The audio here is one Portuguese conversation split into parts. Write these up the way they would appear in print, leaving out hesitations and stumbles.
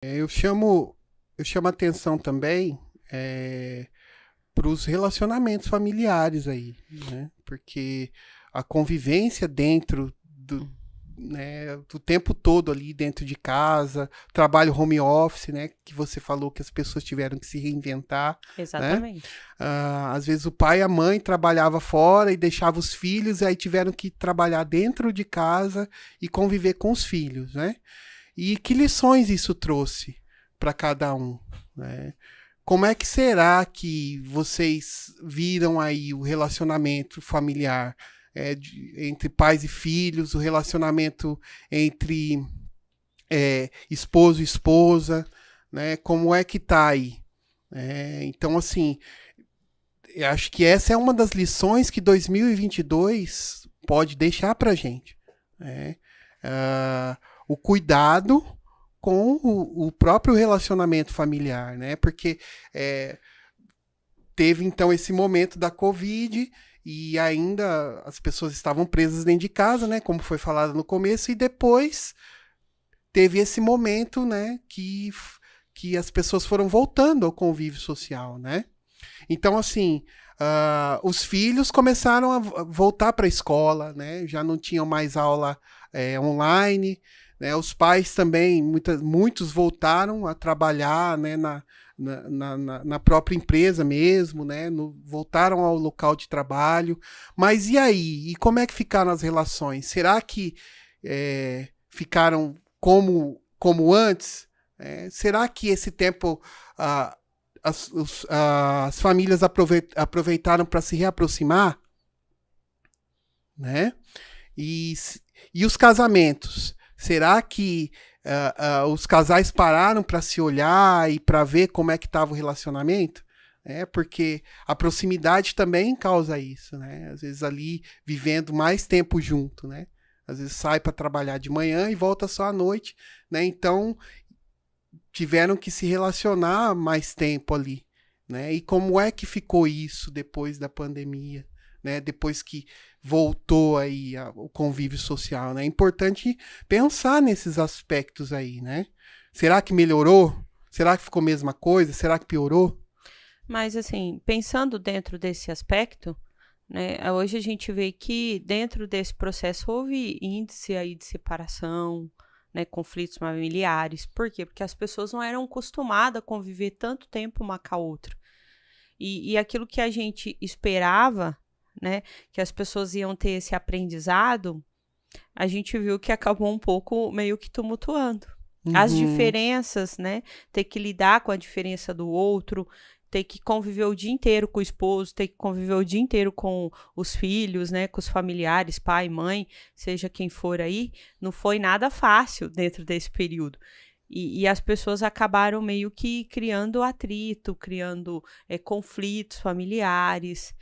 Eu chamo atenção também para os relacionamentos familiares aí, né? Porque a convivência dentro né, do tempo todo ali dentro de casa, trabalho home office, né? Que você falou que as pessoas tiveram que se reinventar, né? Exatamente. Às vezes o pai e a mãe trabalhavam fora e deixavam os filhos, e aí tiveram que trabalhar dentro de casa e conviver com os filhos, né? E que lições isso trouxe para cada um, né? Como é que será que vocês viram aí o relacionamento familiar entre pais e filhos, o relacionamento entre esposo e esposa, né? Como é que tá aí? Então, assim, eu acho que essa é uma das lições que 2022 pode deixar para gente, né? O cuidado com o próprio relacionamento familiar, né? Porque teve então esse momento da Covid e ainda as pessoas estavam presas dentro de casa, né? Como foi falado no começo, e depois teve esse momento, né? Que as pessoas foram voltando ao convívio social, né? Então, assim, os filhos começaram a voltar para a escola, né? Já não tinham mais aula online, né? Os pais também, muitos voltaram a trabalhar, né? Na própria empresa mesmo, né? Voltaram ao local de trabalho. Mas e aí? E como é que ficaram as relações? Será que ficaram como antes? Será que esse tempo ah, as famílias aproveitaram para se reaproximar, né? E, e os casamentos? Será que os casais pararam para se olhar e para ver como é que estava o relacionamento? Porque a proximidade também causa isso, né? Às vezes ali vivendo mais tempo junto, né? Às vezes sai para trabalhar de manhã e volta só à noite, né? Então tiveram que se relacionar mais tempo ali, né? E como é que ficou isso depois da pandemia, né? Depois que voltou aí o convívio social, né? É importante pensar nesses aspectos aí, né? Será que melhorou? Será que ficou a mesma coisa? Será que piorou? Mas, assim, pensando dentro desse aspecto, né, hoje a gente vê que dentro desse processo houve índice aí de separação, né, conflitos familiares. Por quê? Porque as pessoas não eram acostumadas a conviver tanto tempo uma com a outra. E aquilo que a gente esperava, né, que as pessoas iam ter esse aprendizado, a gente viu que acabou um pouco meio que tumultuando. As Uhum. diferenças, né? Ter que lidar com a diferença do outro, ter que conviver o dia inteiro com o esposo, ter que conviver o dia inteiro com os filhos, né? Com os familiares, pai, mãe, seja quem for aí, não foi nada fácil dentro desse período. E as pessoas acabaram meio que criando atrito, criando conflitos familiares.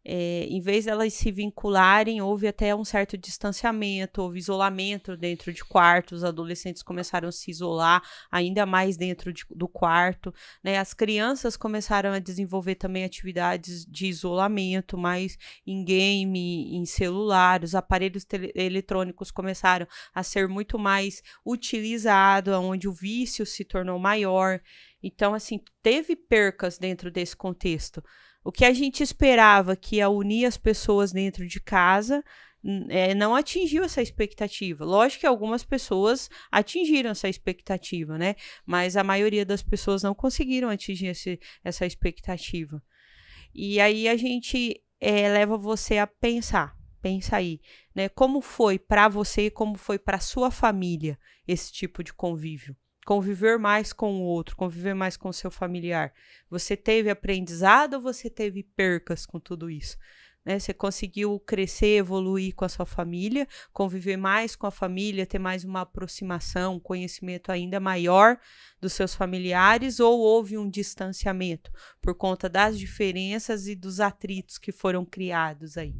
Em vez delas se vincularem, houve até um certo distanciamento, houve isolamento dentro de quartos, os adolescentes começaram a se isolar ainda mais dentro do quarto, né? As crianças começaram a desenvolver também atividades de isolamento, mais em game, em celular, os aparelhos eletrônicos começaram a ser muito mais utilizados, onde o vício se tornou maior. Então, assim, teve percas dentro desse contexto. O que a gente esperava que ia unir as pessoas dentro de casa não atingiu essa expectativa. Lógico que algumas pessoas atingiram essa expectativa, né? Mas a maioria das pessoas não conseguiram atingir essa expectativa. E aí a gente leva você a pensar. Pensa aí, né? Como foi para você, como foi para sua família esse tipo de convívio? Conviver mais com o outro, conviver mais com o seu familiar. Você teve aprendizado ou você teve percas com tudo isso? Né? Você conseguiu crescer, evoluir com a sua família, conviver mais com a família, ter mais uma aproximação, um conhecimento ainda maior dos seus familiares, ou houve um distanciamento por conta das diferenças e dos atritos que foram criados aí?